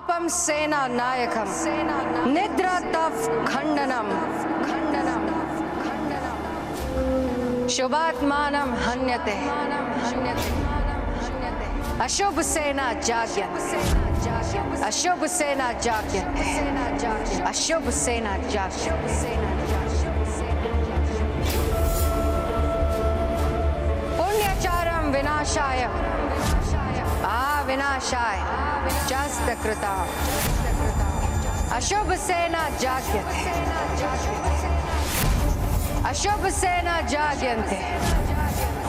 पापम सेना नायकम निद्रा तव खंडनम शुभात्मानम हन्यते अशुभ सेना जाग्यते अशुभ सेना जाग्यते अशुभ सेना जाग्यते पुण्यचारम विनाशाय विनाशाय चास्तकृता अशुभ सेना जाग्यते अशुभ सेना जाग्यन्ते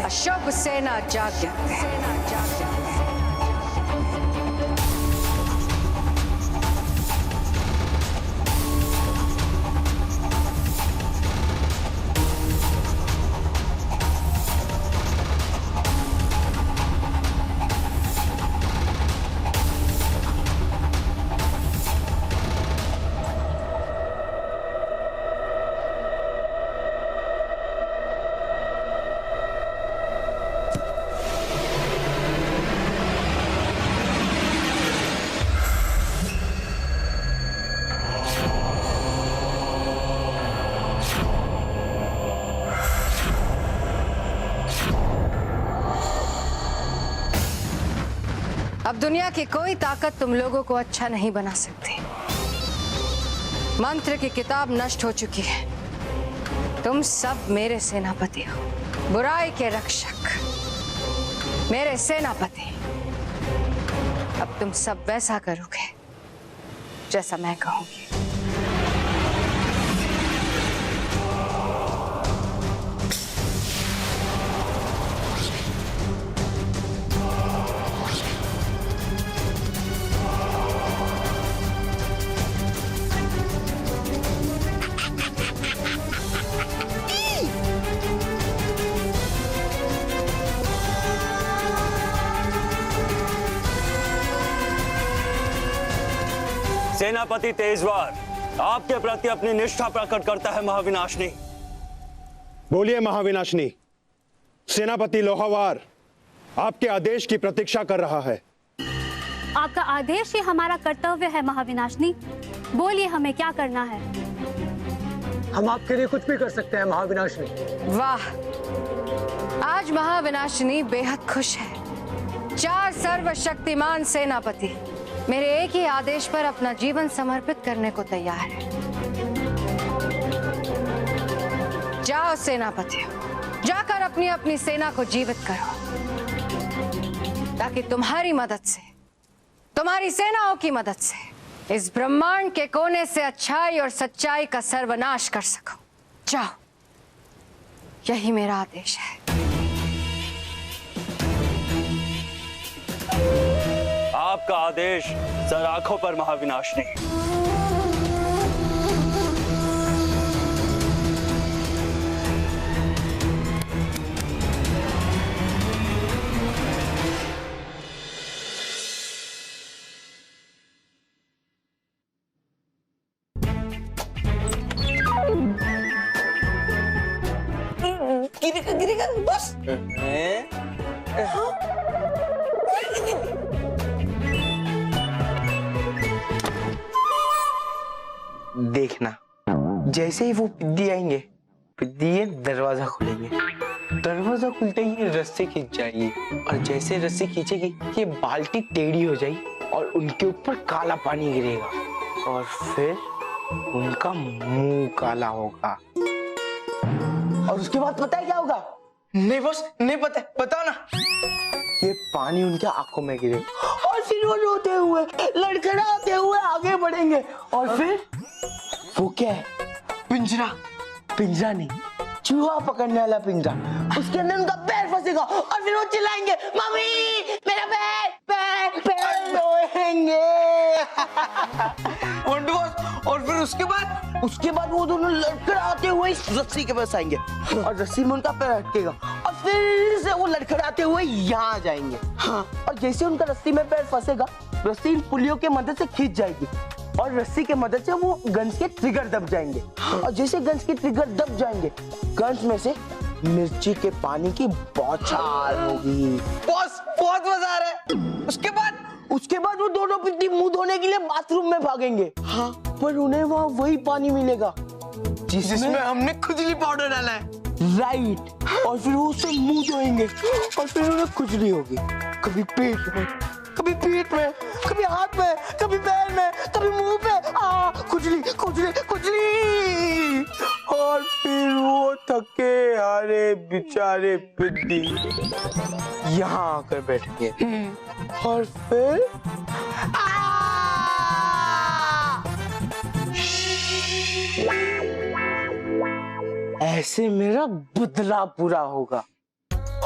अशुभ सेना जाग्यन्ते। अब दुनिया की कोई ताकत तुम लोगों को अच्छा नहीं बना सकती। मंत्र की किताब नष्ट हो चुकी है। तुम सब मेरे सेनापति हो, बुराई के रक्षक, मेरे सेनापति। अब तुम सब वैसा करोगे जैसा मैं कहूंगी। सेनापति तेजवार आपके प्रति अपनी निष्ठा प्रकट करता है महाविनाशनी। बोलिए महाविनाशनी। सेनापति लोहावार आपके आदेश की प्रतीक्षा कर रहा है। आपका आदेश ही हमारा कर्तव्य है महाविनाशनी। बोलिए हमें क्या करना है। हम आपके लिए कुछ भी कर सकते हैं महाविनाशनी। वाह, आज महाविनाशनी बेहद खुश है। 4 सर्वशक्तिमान सेनापति मेरे एक ही आदेश पर अपना जीवन समर्पित करने को तैयार है। जाओ सेनापतियों, जाकर अपनी अपनी सेना को जीवित करो, ताकि तुम्हारी मदद से, तुम्हारी सेनाओं की मदद से इस ब्रह्मांड के कोने से अच्छाई और सच्चाई का सर्वनाश कर सको। जाओ, यही मेरा आदेश है। आपका आदेश सर आंखों पर महाविनाशनी। गिरेगा बस। देखना, जैसे ही वो पिद्दी आएंगे, पिद्दी दरवाजा खोलेंगे। दरवाजा खुलते ही रस्सी खींच जाएगी, और जैसे रस्सी खींचेगी ये बाल्टी टेढ़ी हो जाएगी और उनके ऊपर काला पानी गिरेगा और फिर उनका मुंह काला होगा। और उसके बाद पता है क्या होगा? नहीं बॉस, नहीं पता, बताओ ना। ये पानी उनके आंखों में गिरेगा और फिर वो रोते हुए, लड़खड़ाते हुए आगे बढ़ेंगे। और फिर वो क्या है? पिंजरा। पिंजरा नहीं, चूहा पकड़ने वाला पिंजरा। उसके अंदर उनका पैर फंसेगा और फिर वो चिल्लाएंगे, मम्मी मेरा पैर पैर पैर रोएंगे। और फिर उसके बाद वो दोनों लड़खड़ाते हुए इस रस्सी के पास आएंगे और रस्सी में उनका पैर अटकेगा और फिर से वो लड़खड़ाते हुए यहाँ आ जाएंगे। हाँ, और जैसे उनका रस्सी में पैर फंसेगा, रस्सी इन पुलियों के मदद से खींच जाएगी और रस्सी के मदद से वो गन्स के ट्रिगर दब जाएंगे। और जैसे गन्स के ट्रिगर दब जाएंगे, गन्स में से मिर्ची के पानी की बौछार होगी। बॉस, बहुत मजा आ रहा है। उसके बाद उसके बाद वो दोनों पिट्टी मुंह धोने के लिए बाथरूम में भागेंगे। हाँ, पर उन्हें वहाँ वही पानी मिलेगा जिसमें हमने खुजली पाउडर डाला है। राइट, और फिर वो उससे मुंह धोएंगे और फिर उन्हें खुजली होगी, कभी पेट में, कभी पीठ में, कभी हाथ में, कभी पैर में, कभी मुंह पे। खुजली खुजली खुजली, और फिर वो थके हारे बेचारे पिट्टी यहाँ आकर बैठेंगे और फिर ऐसे मेरा बदला पूरा होगा।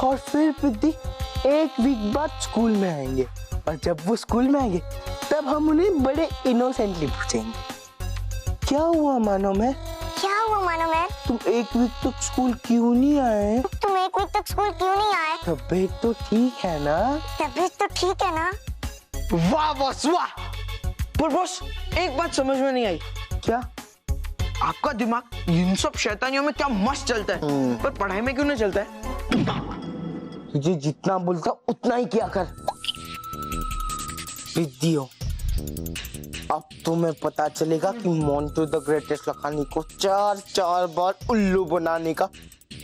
और फिर पिट्टी एक वीक बाद स्कूल में आएंगे, और जब वो स्कूल में आएंगे तब हम उन्हें बड़े इनोसेंटली पूछेंगे, क्या हुआ मानो मैं? क्या हुआ मानो मैं? तुम एक वीक तक स्कूल क्यों नहीं आए? तुम एक वीक तक स्कूल क्यों नहीं आए? तबीयत तो ठीक है ना? तबीयत तो ठीक है ना? वाह बॉस वाह। पर बॉस एक बात समझ में नहीं आई। क्या? आपका दिमाग इन सब शैतानियों में क्या मस्त चलता है, पर पढ़ाई में क्यों नहीं चलता है? तुझे जितना बोलता उतना ही किया कर। विद्यो, अब तुम्हें पता चलेगा कि मोंटू द ग्रेटेस्ट लखानी को 4 बार उल्लू बनाने का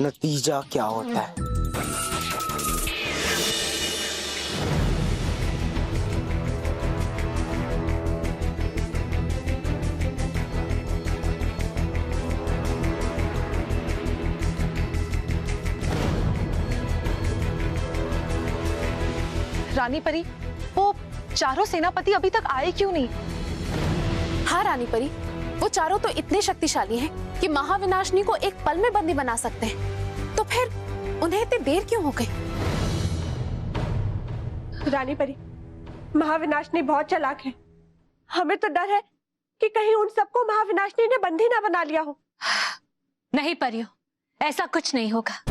नतीजा क्या होता है। रानी परी, वो चारों सेनापति अभी तक आए क्यों नहीं? हाँ रानी परी, वो चारों तो इतने शक्तिशाली हैं कि महाविनाशनी को एक पल में बंदी बना सकते हैं। तो फिर उन्हें इतनी देर क्यों हो गई? रानी परी, महाविनाशनी बहुत चालाक है। हमें तो डर है कि कहीं उन सबको महाविनाशनी ने बंदी ना बना लिया हो। नहीं परियो, ऐसा कुछ नहीं होगा।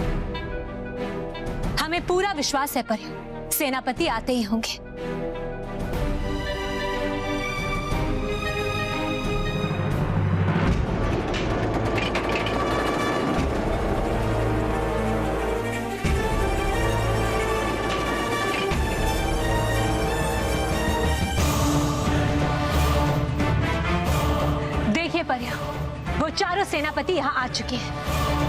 हमें पूरा विश्वास है परियो, सेनापति आते ही होंगे। देखिए परियो, वो चारों सेनापति यहाँ आ चुके हैं।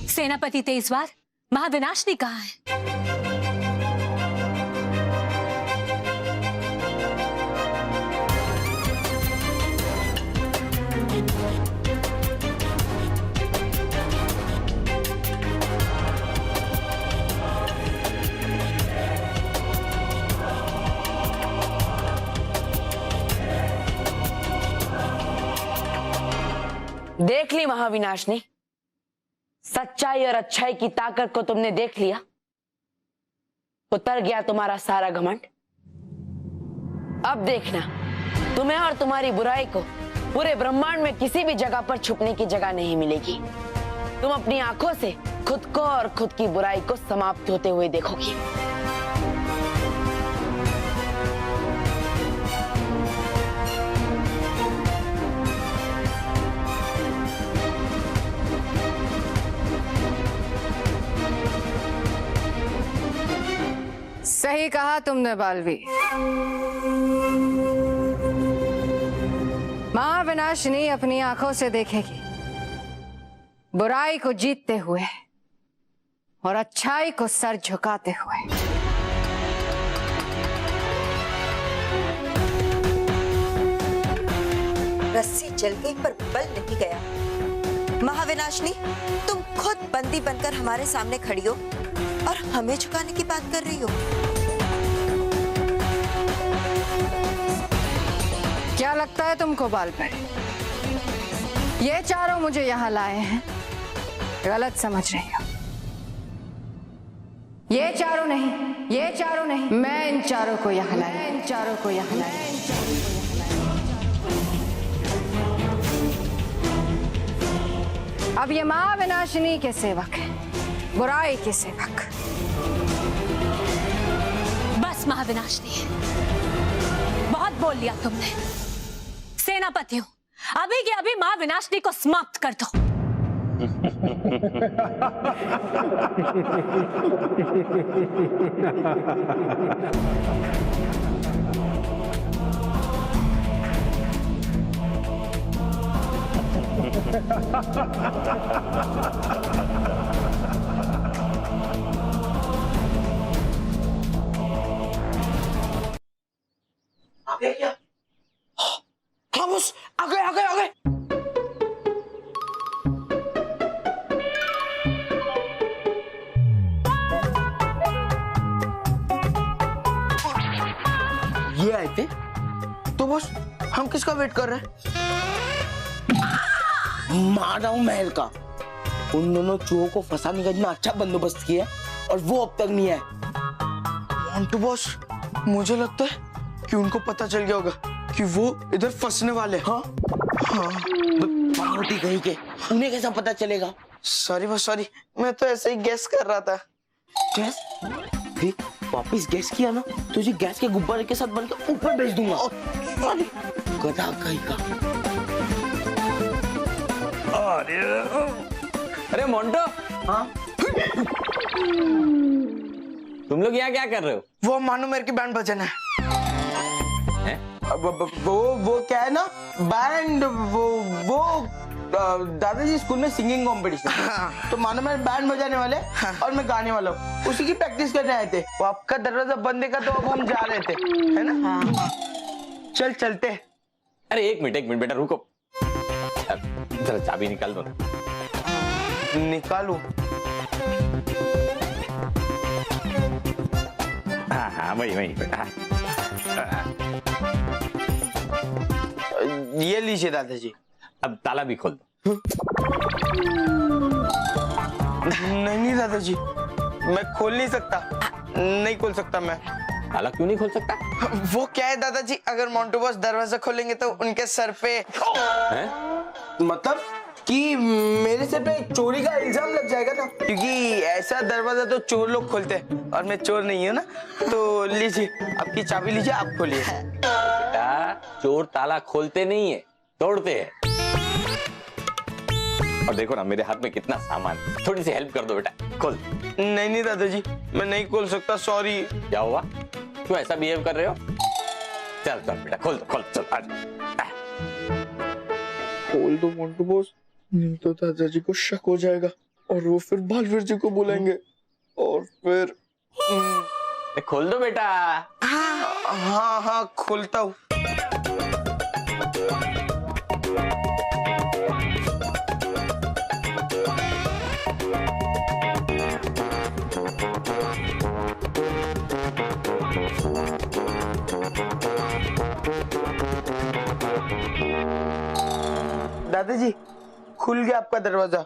सेनापति तेजवार, महाविनाशनी कहाँ है? देख ली महाविनाशनी, सच्चाई और अच्छाई की ताकत को तुमने देख लिया, उतर गया तुम्हारा सारा घमंड। अब देखना, तुम्हें और तुम्हारी बुराई को पूरे ब्रह्मांड में किसी भी जगह पर छुपने की जगह नहीं मिलेगी। तुम अपनी आंखों से खुद को और खुद की बुराई को समाप्त होते हुए देखोगी। सही कहा तुमने बालवी। महाविनाशनी अपनी आंखों से देखेगी बुराई को जीतते हुए और अच्छाई को सर झुकाते हुए। रस्सी जल गई पर बल नहीं गया। महाविनाशनी, तुम खुद बंदी बनकर हमारे सामने खड़ी हो और हमें झुकाने की बात कर रही हो। क्या लगता है तुमको बाल पर? ये चारों मुझे यहाँ लाए हैं, गलत समझ रही हो। ये चारों नहीं, ये चारों नहीं, मैं इन चारों को यहाँ लाई, इन चारों को यहाँ लाई। अब ये महाविनाशिनी के सेवक है, बुराई के सेवक। बस महाविनाशिनी, बहुत बोल लिया तुमने। सेनापतियों, अभी के अभी महाविनाशिनी को समाप्त कर दो। आ गए क्या? हाँ बस आ गए आ गए आ गए। ये आए थे तो बस हम किसका वेट कर रहे हैं? मार रहा हूं महल का। उन दोनों चूहों को फंसाने का इतना अच्छा बंदोबस्त किया है और वो अब तक नहीं आए। मोंटू बॉस, मुझे लगता है कि उनको पता चल गया होगा कि वो इधर फंसने वाले। हाँ हाँ, पागल कहीं के, उन्हें कैसा पता चलेगा? सॉरी बस सॉरी, मैं तो ऐसे ही गैस कर रहा था। गैस? देख वापिस गैस किया ना, तुझे गैस के गुब्बारे के साथ बनकर ऊपर भेज दूंगा। गधा कहीं का। अरे मोंटो। हाँ तुम लोग यहाँ क्या कर रहे हो? वो मानो मेरे की बैंड बजाना है। वो क्या है ना, बैंड वो दादाजी स्कूल में सिंगिंग कंपटीशन, तो मानो मेरे बैंड बजाने वाले और मैं गाने वाला हूँ, उसी की प्रैक्टिस करने आए थे। वो आपका दरवाजा बंद देखा तो अब हम जा रहे थे, है ना? चल चलते। अरे एक मिनट बेटा रुको, जरा चाबी निकाल दो ना। निकालू? हाँ वही बेटा। ये लीजिए दादाजी। अब ताला भी खोल दो। नहीं दादाजी, मैं खोल नहीं सकता। नहीं खोल सकता मैं। ताला क्यों नहीं खोल सकता? वो क्या है दादाजी, अगर मोंटू बॉस दरवाजा खोलेंगे तो उनके सर पे मतलब कि मेरे सर पे चोरी का इल्जाम लग जाएगा ना, क्योंकि ऐसा दरवाजा तो चोर लोग खोलते हैं और मैं चोर नहीं हूँ ना। तो लीजिए, आपकी चाबी लीजिए, आप खोलिए। बेटा चोर ताला खोलते नहीं है, तोड़ते हैं। और देखो ना मेरे हाथ में कितना सामान, थोड़ी सी हेल्प कर दो बेटा, खोल। नहीं दादाजी, मैं नहीं खोल सकता, सॉरी। क्या हुआ, क्यों ऐसा बिहेव कर रहे हो? चल बेटा खोल दो, चल आज खोल दो मोंटू बॉस, नहीं तो दादाजी को शक हो जाएगा और वो फिर बालवीर जी को बुलाएंगे और फिर खोल दो बेटा। हाँ खोलता हूँ। दादाजी खुल गया आपका दरवाजा,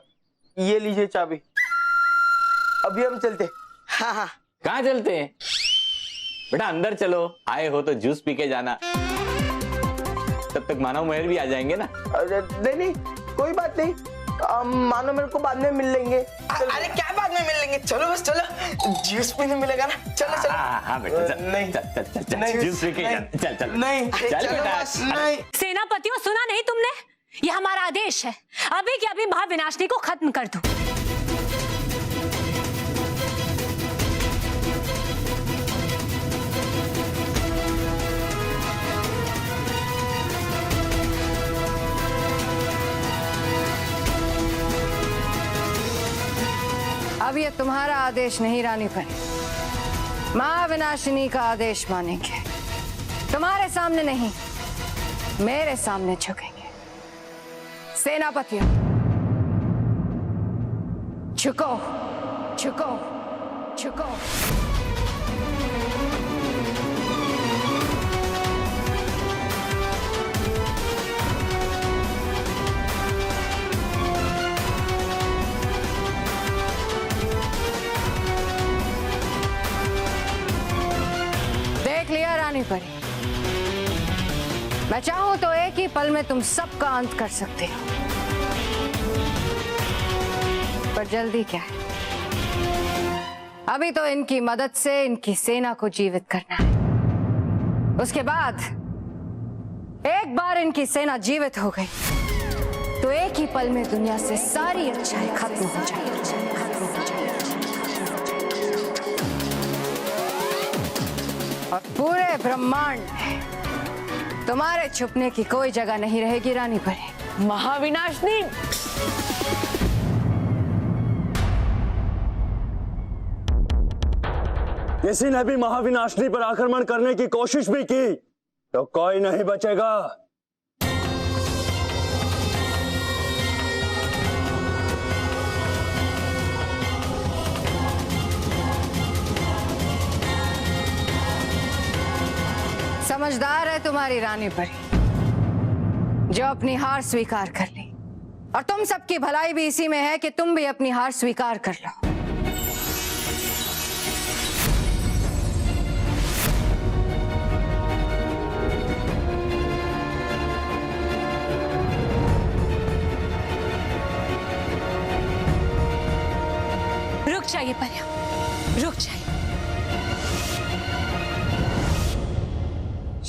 ये लीजिए चाबी। अभी हम चलते। हाँ कहाँ चलते हैं बेटा? अंदर चलो, आए हो तो जूस पी के जाना, तब तक मानव महल भी आ जाएंगे ना। नहीं कोई बात नहीं, मानो मेरे को बाद में मिल लेंगे। अरे क्या बाद में मिल लेंगे, चलो बस चलो, जूस पीने मिलेगा ना। चलो हाँ बेटा नहीं चल जूस पी के चल नहीं चल बेटा। सेनापतियों, सुना नहीं तुमने? ये हमारा आदेश है, अभी के अभी महाविनाशिनी को खत्म कर दो। अब ये तुम्हारा आदेश नहीं रानी परी, महाविनाशिनी का आदेश मानेंगे। तुम्हारे सामने नहीं, मेरे सामने झुकेंगे। सेनापतियों, झुको झुको झुको। देख लिया रानी परी, मैं चाहूं तो एक ही पल में तुम सबका अंत कर सकते हो। पर जल्दी क्या है? अभी तो इनकी मदद से इनकी सेना को जीवित करना है। उसके बाद एक बार इनकी सेना जीवित हो गई तो एक ही पल में दुनिया से सारी अच्छाई खत्म हो जाएगी। और पूरे ब्रह्मांड में तुम्हारे छुपने की कोई जगह नहीं रहेगी रानी परी। महाविनाशनी, किसी ने भी महाविनाशनी पर आक्रमण करने की कोशिश भी की तो कोई नहीं बचेगा। समझदार है तुम्हारी रानी परी, जो अपनी हार स्वीकार कर ली। और तुम सबकी भलाई भी इसी में है कि तुम भी अपनी हार स्वीकार कर लो। रुक जाइए परिया, रुक जाइए।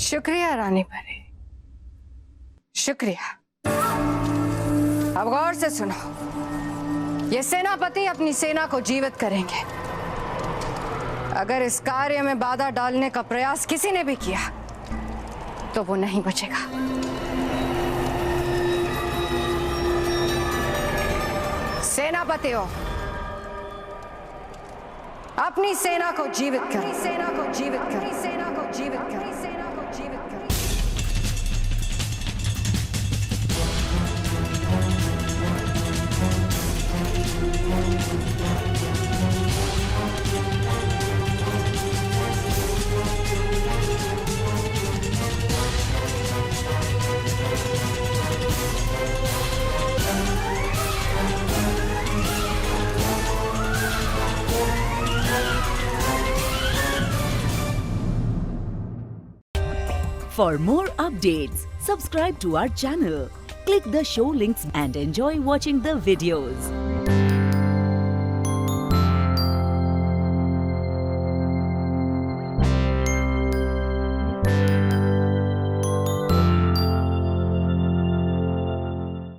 शुक्रिया रानी परी, शुक्रिया। अब गौर से सुनो, ये सेनापति अपनी सेना को जीवित करेंगे। अगर इस कार्य में बाधा डालने का प्रयास किसी ने भी किया तो वो नहीं बचेगा। सेनापतियों, अपनी सेना को जीवित करो, सेना को जीवित करो, सेना को जीवित करो, सेना को जीवित करो। For more updates, subscribe to our channel, click the show links and enjoy watching the videos.